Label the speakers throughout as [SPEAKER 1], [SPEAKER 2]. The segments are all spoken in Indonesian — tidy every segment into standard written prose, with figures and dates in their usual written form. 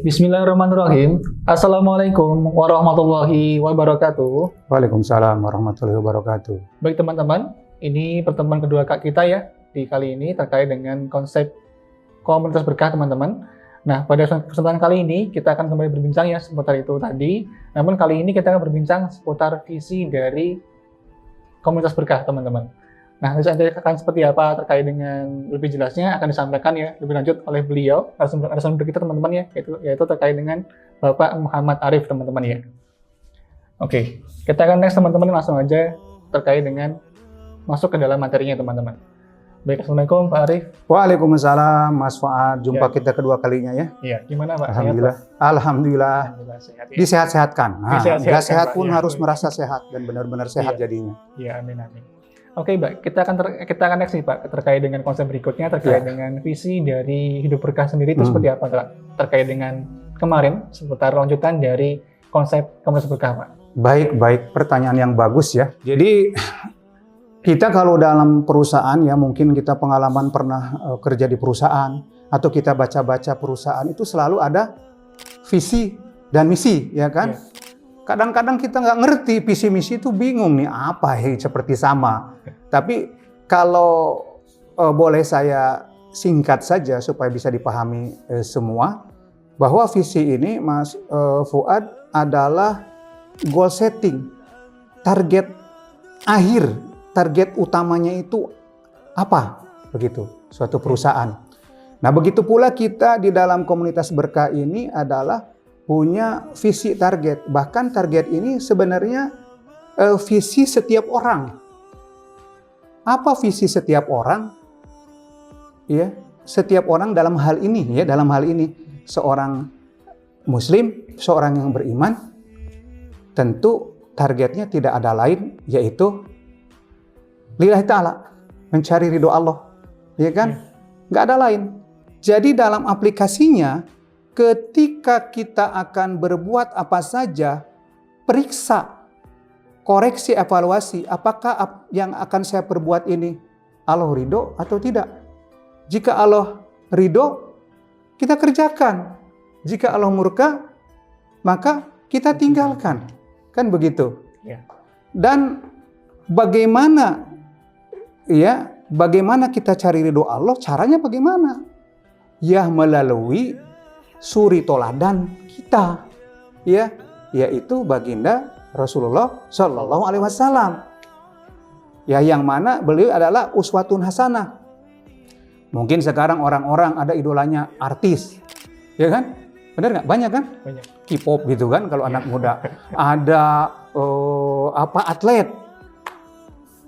[SPEAKER 1] Bismillahirrahmanirrahim. Assalamualaikum warahmatullahi wabarakatuh.
[SPEAKER 2] Waalaikumsalam warahmatullahi wabarakatuh.
[SPEAKER 1] Baik teman-teman, ini pertemuan kedua kita ya di kali ini terkait dengan konsep komunitas berkah teman-teman. Nah, pada kesempatan kali ini kita akan kembali berbincang ya seputar itu tadi. Namun kali ini kita akan berbincang seputar visi dari komunitas berkah teman-teman. Nah, nanti akan seperti apa terkait dengan lebih jelasnya akan disampaikan ya lebih lanjut oleh beliau, narasumber kita teman-teman ya, yaitu terkait dengan Bapak Muhammad Arif teman-teman ya. Oke, kita akan next teman-teman langsung aja terkait dengan masuk ke dalam materinya teman-teman. Baik, Assalamualaikum Pak Arif.
[SPEAKER 2] Waalaikumsalam Mas Fuad, jumpa kita kedua kalinya ya.
[SPEAKER 1] Iya, gimana Pak?
[SPEAKER 2] Alhamdulillah. Alhamdulillah.
[SPEAKER 1] Sehat ya?
[SPEAKER 2] Disehat-sehatkan. Nah, nggak sehat pun
[SPEAKER 1] ya,
[SPEAKER 2] harus merasa sehat dan benar-benar sehat jadinya.
[SPEAKER 1] Iya, amin amin. Oke, Mbak, kita akan next nih, Pak, terkait dengan konsep berikutnya, terkait dengan visi dari Hidup Berkah sendiri itu seperti apa, Pak? Terkait dengan kemarin, seputar lanjutan dari konsep komunitas berkah, Pak.
[SPEAKER 2] Baik, pertanyaan yang bagus ya. Jadi, kita kalau dalam perusahaan ya, mungkin kita pengalaman pernah kerja di perusahaan, atau kita baca-baca perusahaan, itu selalu ada visi dan misi, ya kan? Yeah. Kadang-kadang kita nggak ngerti visi misi itu bingung nih apa seperti sama. Tapi kalau boleh saya singkat saja supaya bisa dipahami semua, bahwa visi ini Mas Fuad adalah goal setting, target akhir, target utamanya itu apa begitu suatu perusahaan. Nah begitu pula kita di dalam komunitas berkah ini adalah punya visi target. Bahkan target ini sebenarnya visi setiap orang. Apa visi setiap orang? Ya, setiap orang dalam hal ini ya, dalam hal ini seorang muslim, seorang yang beriman, tentu targetnya tidak ada lain yaitu lillahi ta'ala, mencari ridho Allah. Ya kan? Nggak ada lain. Jadi dalam aplikasinya ketika kita akan berbuat apa saja, periksa, koreksi, evaluasi, apakah yang akan saya perbuat ini Allah ridho atau tidak. Jika Allah ridho, kita kerjakan. Jika Allah murka, maka kita tinggalkan. Kan begitu. Dan bagaimana kita cari ridho Allah? Caranya bagaimana? Ya melalui suri toladan kita, ya, yaitu baginda Rasulullah Shallallahu Alaihi Wasallam, ya, yang mana beliau adalah uswatun hasanah. Mungkin sekarang orang-orang ada idolanya artis, ya kan, benar nggak? Banyak kan? Banyak. K-pop gitu kan, kalau anak muda. Ada atlet,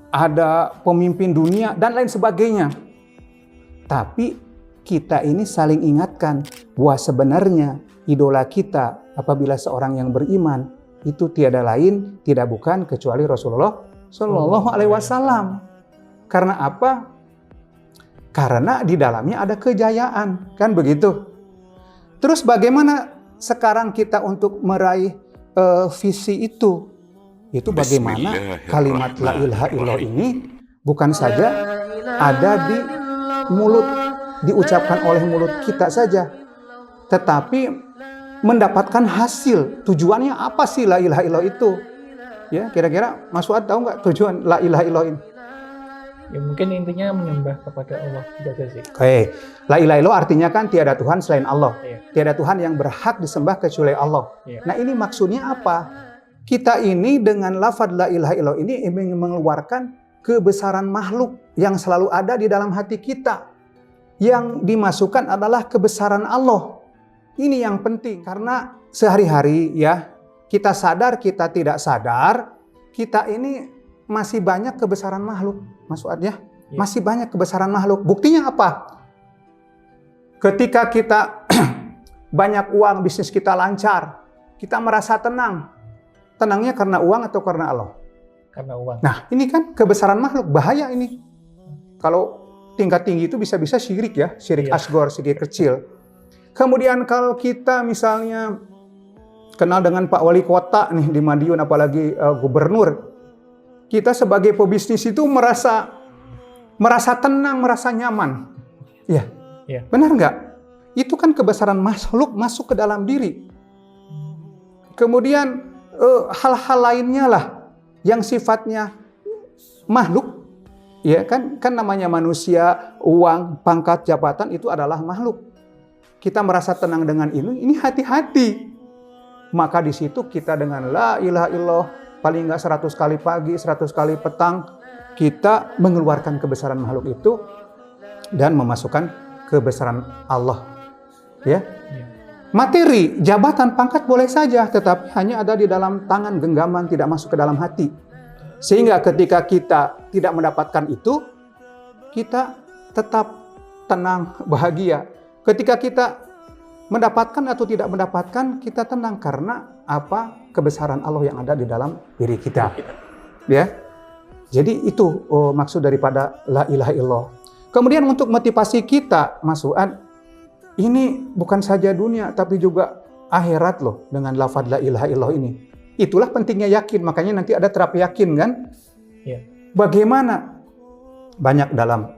[SPEAKER 2] ada pemimpin dunia dan lain sebagainya. Tapi kita ini saling ingatkan bahwa sebenarnya idola kita apabila seorang yang beriman itu tiada lain, tidak bukan kecuali Rasulullah Shallallahu Alaihi Wasallam. Karena apa? Karena di dalamnya ada kejayaan, kan begitu. Terus bagaimana sekarang kita untuk meraih visi itu? Itu bagaimana kalimat la ilaha illallah ini bukan saja ada di mulut, diucapkan oleh mulut kita saja, tetapi mendapatkan hasil. Tujuannya apa sih la ilaha illallah itu? Ya, kira-kira Mas Fuad tahu nggak tujuan la ilaha illallah ini?
[SPEAKER 1] Ya mungkin intinya menyembah kepada Allah saja sih.
[SPEAKER 2] Oke, la ilaha illallah artinya kan tiada Tuhan selain Allah. Tiada Tuhan yang berhak disembah kecuali Allah. Nah ini maksudnya apa? Kita ini dengan lafaz la ilaha illallah ini ingin mengeluarkan kebesaran makhluk yang selalu ada di dalam hati kita. Yang dimasukkan adalah kebesaran Allah. Ini yang penting karena sehari-hari ya kita sadar kita tidak sadar kita ini masih banyak kebesaran makhluk, Mas Fuad ya. Masih banyak kebesaran makhluk. Buktinya apa? Ketika kita banyak uang, bisnis kita lancar, kita merasa tenang. Tenangnya karena uang atau karena Allah?
[SPEAKER 1] Karena uang.
[SPEAKER 2] Nah ini kan kebesaran makhluk, bahaya ini. Kalau tingkat tinggi itu bisa-bisa syirik ya, syirik asgor, syirik kecil. Kemudian kalau kita misalnya kenal dengan Pak Wali Kota nih di Madiun, apalagi gubernur, kita sebagai pebisnis itu merasa tenang, merasa nyaman. Ya, benar nggak? itu kan kebesaran makhluk masuk ke dalam diri. Kemudian hal-hal lainnya lah yang sifatnya makhluk, ya kan namanya manusia, uang, pangkat, jabatan itu adalah makhluk. Kita merasa tenang dengan ini hati-hati. Maka di situ kita dengan la ilaha illallah paling enggak 100 kali pagi, 100 kali petang, kita mengeluarkan kebesaran makhluk itu dan memasukkan kebesaran Allah. Ya. Materi, jabatan, pangkat boleh saja, tetapi hanya ada di dalam tangan, genggaman, tidak masuk ke dalam hati. Sehingga ketika kita tidak mendapatkan itu, kita tetap tenang, bahagia. Ketika kita mendapatkan atau tidak mendapatkan, kita tenang karena apa? Kebesaran Allah yang ada di dalam diri kita. Ya. Jadi itu maksud daripada la ilaha illallah. Kemudian untuk motivasi kita, Mas Fuad, ini bukan saja dunia, tapi juga akhirat loh dengan lafaz la ilaha illallah ini. Itulah pentingnya yakin, makanya nanti ada terapi yakin kan? Ya. Bagaimana? Banyak dalam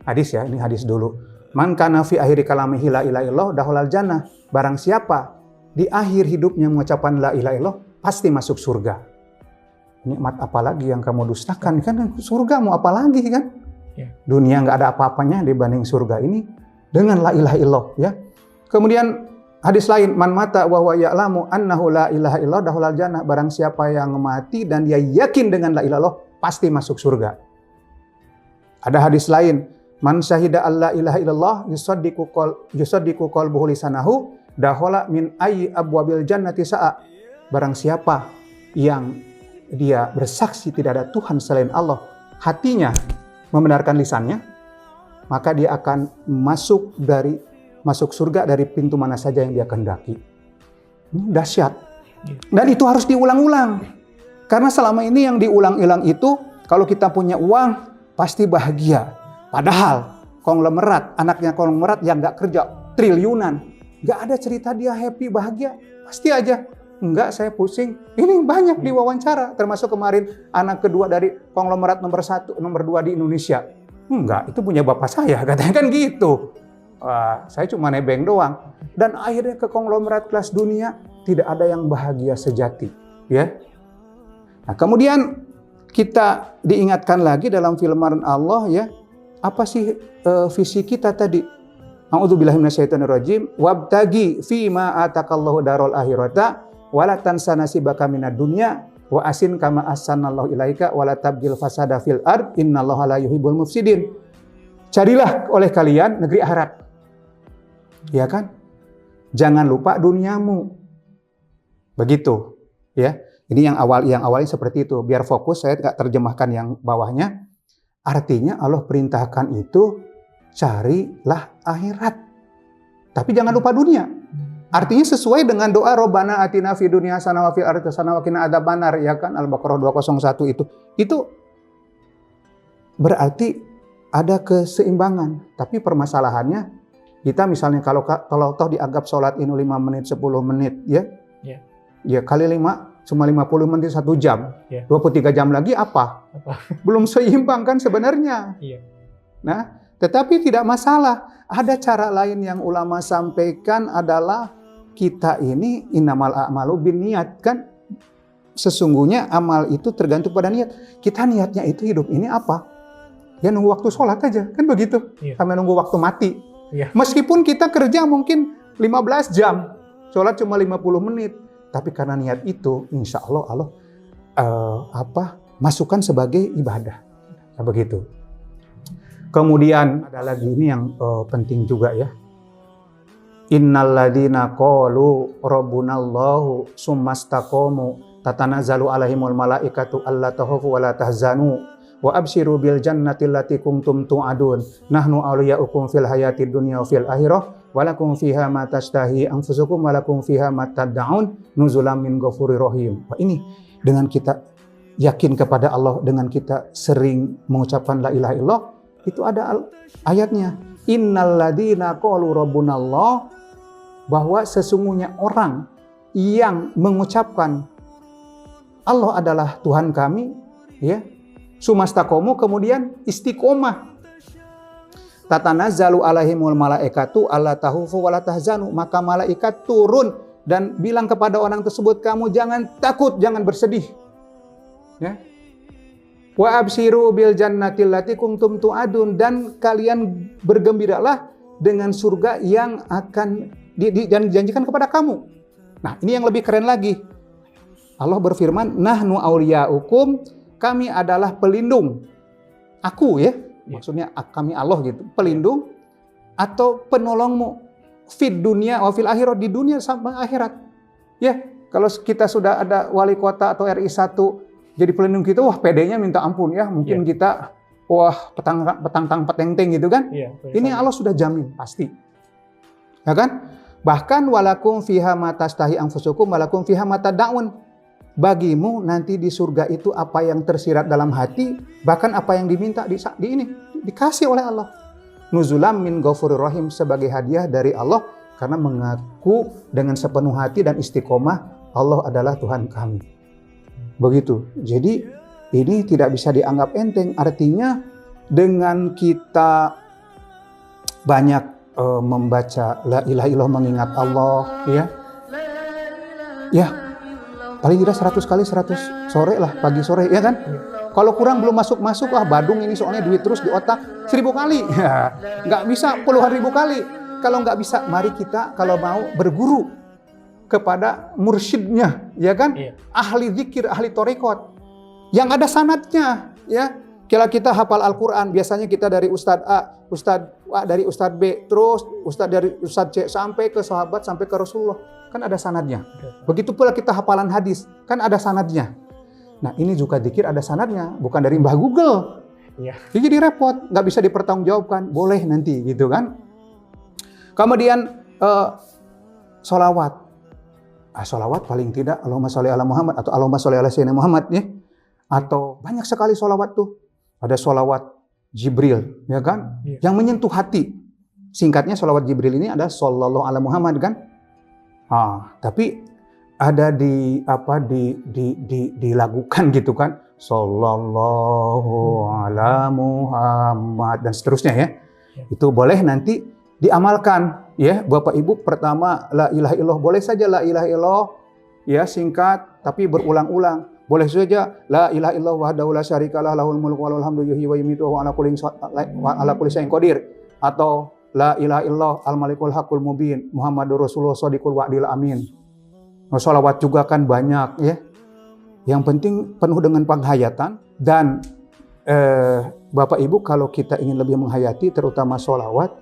[SPEAKER 2] hadis ya, ini hadis dulu. Man kana fi akhiri kalamihi la ilaha illallah dakhalal jannah. Barang siapa di akhir hidupnya mengucapkan la ilaha illallah, pasti masuk surga. Nikmat apa lagi yang kamu dustakan? Kan surga mau apa lagi kan? Ya. Dunia nggak ada apa-apanya dibanding surga ini. Dengan la ilaha illallah ya. Kemudian hadis lain, man mata wa huwa ya'lamu annahu la ilaha illallah dakhalal jannah. Barang siapa yang mati dan dia yakin dengan la ilaha illallah pasti masuk surga. Ada hadis lain, man syahida alla ilaha illallah yusaddiqu qalbuhu lisanahu dakhala min ayyi abwabil jannati sa'a. Barang siapa yang dia bersaksi tidak ada Tuhan selain Allah, hatinya membenarkan lisannya, maka dia akan masuk surga dari pintu mana saja yang dia kehendaki. Dahsyat. Dan itu harus diulang-ulang. Karena selama ini yang diulang-ulang itu, kalau kita punya uang, pasti bahagia. Padahal, konglomerat, anaknya konglomerat yang nggak kerja, triliunan. Nggak ada cerita dia happy, bahagia. Pasti aja. Enggak, saya pusing. Ini banyak di wawancara. Termasuk kemarin anak kedua dari konglomerat nomor 1, nomor 2 di Indonesia. Enggak, itu punya bapak saya, katanya kan gitu. Wah, saya cuma nebeng doang. Dan akhirnya ke konglomerat kelas dunia, tidak ada yang bahagia sejati. Ya. Nah, kemudian kita diingatkan lagi dalam firman Allah ya, apa sih visi kita tadi? A'udzubillahi minasyaitonirrajim, wabtagi fima atakallahu darul akhirata wala tansa nasibaka minad dunya wa asin kama ahsanallahu ilaika wala tabghil fasada fil ard innallaha la yuhibbul mufsidin. Carilah oleh kalian negeri akhirat. Ya kan? Jangan lupa duniamu. Begitu, ya. Ini yang awalnya seperti itu. Biar fokus, saya nggak terjemahkan yang bawahnya. Artinya Allah perintahkan itu carilah akhirat. Tapi jangan lupa dunia. Artinya sesuai dengan doa Robbana atina fid dunya hasanah wa fil akhirati hasanah wa qina adzabannar, ya kan, Al-Baqarah 201 itu. Itu berarti ada keseimbangan. Tapi permasalahannya kita misalnya kalau toh dianggap sholat ini 5 menit, 10 menit ya. Ya kali 5 cuma 50 menit 1 jam. 23 jam lagi apa? Belum seimbang kan sebenarnya. Nah, tetapi tidak masalah. Ada cara lain yang ulama sampaikan adalah kita ini innamal a'malu binniyat kan. Sesungguhnya amal itu tergantung pada niat. Kita niatnya itu hidup ini apa? Ya nunggu waktu sholat aja, kan begitu. Sampai nunggu waktu mati. Meskipun kita kerja mungkin 15 jam, sholat cuma 50 menit. Tapi karena niat itu, insya Allah masukkan sebagai ibadah. Nah, begitu. Kemudian ada lagi ini yang penting juga ya. Innalladzina qalu rabbunallahu summastaqamu tatanazzalu alaihimul malaikatu alla takhafu wa la tahzanu wa abshiru bil jannati allati kuntum tu'adun nahnu awliyaukum fil hayatid dunya wa fil akhirah wa lakum fiha ma tashtahi anfusukum wa lakum fiha ma tad'un nuzulam min ghafurir rahim. Wah, ini dengan kita yakin kepada Allah, dengan kita sering mengucapkan la ilaha illallah, itu ada ayatnya. Innalladzina qalu rabbunallah, bahwa sesungguhnya orang yang mengucapkan Allah adalah Tuhan kami, ya, sumastaqomu, kemudian istiqomah. tatanazzalu alaihimul malaikatu alla tahufu wa la tahzanu, maka malaikat turun dan bilang kepada orang tersebut, kamu jangan takut, jangan bersedih. Ya. Wa abshiru bil jannati allati kuntum tu'adun, dan kalian bergembiralah dengan surga yang akan dijanjikan kepada kamu. Nah, ini yang lebih keren lagi. Allah berfirman, nahnu auliyaukum, kami adalah pelindung. Aku ya, maksudnya kami Allah gitu, pelindung atau penolongmu fid dunia wa fil akhirah, di dunia sampai akhirat. Ya, kalau kita sudah ada wali kota atau RI 1 jadi pelindung kita, wah pedenya minta ampun ya, mungkin kita wah petang-peteng gitu kan. Ini Allah sudah jamin pasti. Ya kan? Bahkan walakum fiha ma tastahi anfusukum walakum fiha ma tad'un. Bagimu nanti di surga itu apa yang tersirat dalam hati, bahkan apa yang diminta dikasih oleh Allah. Nuzulam min ghafurir rahim, sebagai hadiah dari Allah karena mengaku dengan sepenuh hati dan istiqomah Allah adalah Tuhan kami. Begitu. Jadi ini tidak bisa dianggap enteng. Artinya dengan kita banyak membaca la ilaha illallah, mengingat Allah, ya paling tidak 100 kali 100 sore lah, pagi sore, ya kan? Kalau kurang belum masuk badung ini soalnya duit terus di otak 1000 kali. Ya, nggak bisa puluhan ribu kali. Kalau nggak bisa, mari kita kalau mau berguru kepada mursyidnya, ya kan? Ahli zikir, ahli thariqat yang ada sanadnya, ya. Kalau kita hafal Al-Quran, biasanya kita dari Ustadz A, Ustadz A dari Ustadz B, terus Ustadz dari Ustadz C sampai ke sahabat, sampai ke Rasulullah. Kan ada sanadnya. Begitu pula kita hafalan hadis, kan ada sanadnya. Nah, ini juga zikir ada sanadnya, bukan dari Mbah Google. Jadi repot, nggak bisa dipertanggungjawabkan. Boleh nanti, gitu kan. Kemudian sholawat. Sholawat paling tidak Allahumma sholli ala Muhammad atau Allahumma sholli ala Sayyidina Muhammad, ya. Atau banyak sekali sholawat tuh. Ada sholawat Jibril, ya kan? Yang menyentuh hati. Singkatnya sholawat Jibril ini ada sallallahu ala Muhammad, kan? Tapi ada dilakukan gitu kan, sallallahu ala Muhammad dan seterusnya, ya. Itu boleh nanti diamalkan, ya Bapak Ibu. Pertama la ilaha illallah, boleh saja la ilaha illallah, ya singkat tapi berulang-ulang. Boleh saja la ilaha illallah wahdahu la syarikalah lahul mulku wa lahul hamdu yuhyi wa yumiitu wa ala kulli syai'in qadir, atau la ilaha illallah al-malikul haqqul mubin Muhammadur Rasulullah shadiqul wa'dil amin. Sholawat juga kan banyak, ya. Yang penting penuh dengan penghayatan. Dan Bapak Ibu, kalau kita ingin lebih menghayati terutama sholawat,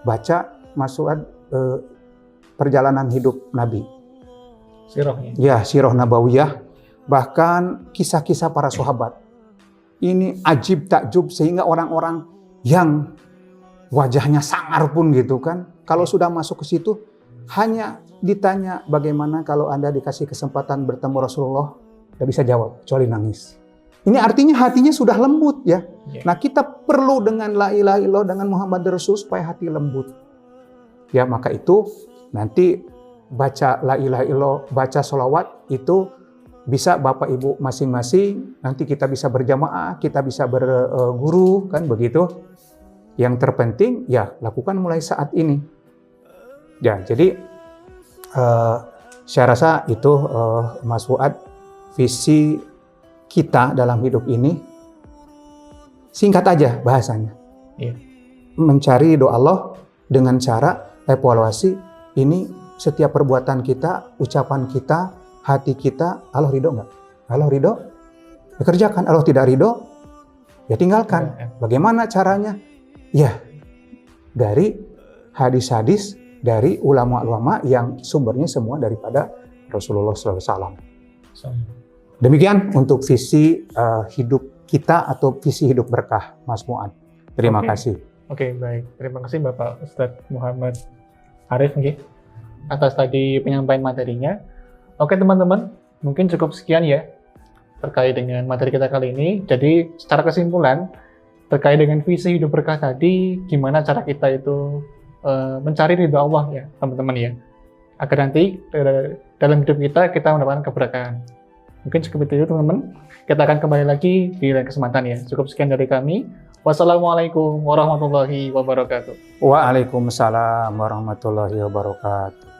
[SPEAKER 2] baca masuad perjalanan hidup Nabi.
[SPEAKER 1] Sirahnya.
[SPEAKER 2] Ya, sirah nabawiyah. Bahkan kisah-kisah para sahabat. Ini ajib takjub, sehingga orang-orang yang wajahnya sangar pun gitu kan, kalau sudah masuk ke situ hanya ditanya bagaimana kalau Anda dikasih kesempatan bertemu Rasulullah, tidak bisa jawab kecuali nangis. Ini artinya hatinya sudah lembut, ya. Nah, kita perlu dengan la ilaha illallah, dengan Muhammad Rasul supaya hati lembut. Ya, maka itu nanti baca la ilaha illallah, baca sholawat itu bisa Bapak Ibu masing-masing, nanti kita bisa berjamaah, kita bisa berguru, kan begitu. Yang terpenting ya lakukan mulai saat ini. Ya, jadi saya rasa itu Mas Fuad, visi kita dalam hidup ini singkat aja bahasanya. Mencari ridho Allah dengan cara evaluasi ini, setiap perbuatan kita, ucapan kita, hati kita, Allah ridho nggak? Allah ridho, ya kerjakan. Allah tidak ridho, ya tinggalkan. Bagaimana caranya? Ya, dari hadis-hadis dari ulama-ulama yang sumbernya semua daripada Rasulullah SAW. Demikian untuk visi hidup kita atau visi hidup berkah, Mas Muad. Terima kasih.
[SPEAKER 1] Oke, baik. Terima kasih Bapak Ustadz Muhammad Arif atas tadi penyampaian materinya. Oke teman-teman, mungkin cukup sekian ya terkait dengan materi kita kali ini. Jadi secara kesimpulan terkait dengan visi hidup berkah tadi, gimana cara kita itu mencari ridho Allah ya teman-teman ya, agar nanti dalam hidup kita mendapatkan keberkahan. Mungkin cukup itu teman-teman. Kita akan kembali lagi di lain kesempatan ya. Cukup sekian dari kami. Wassalamualaikum warahmatullahi wabarakatuh.
[SPEAKER 2] Waalaikumsalam warahmatullahi wabarakatuh.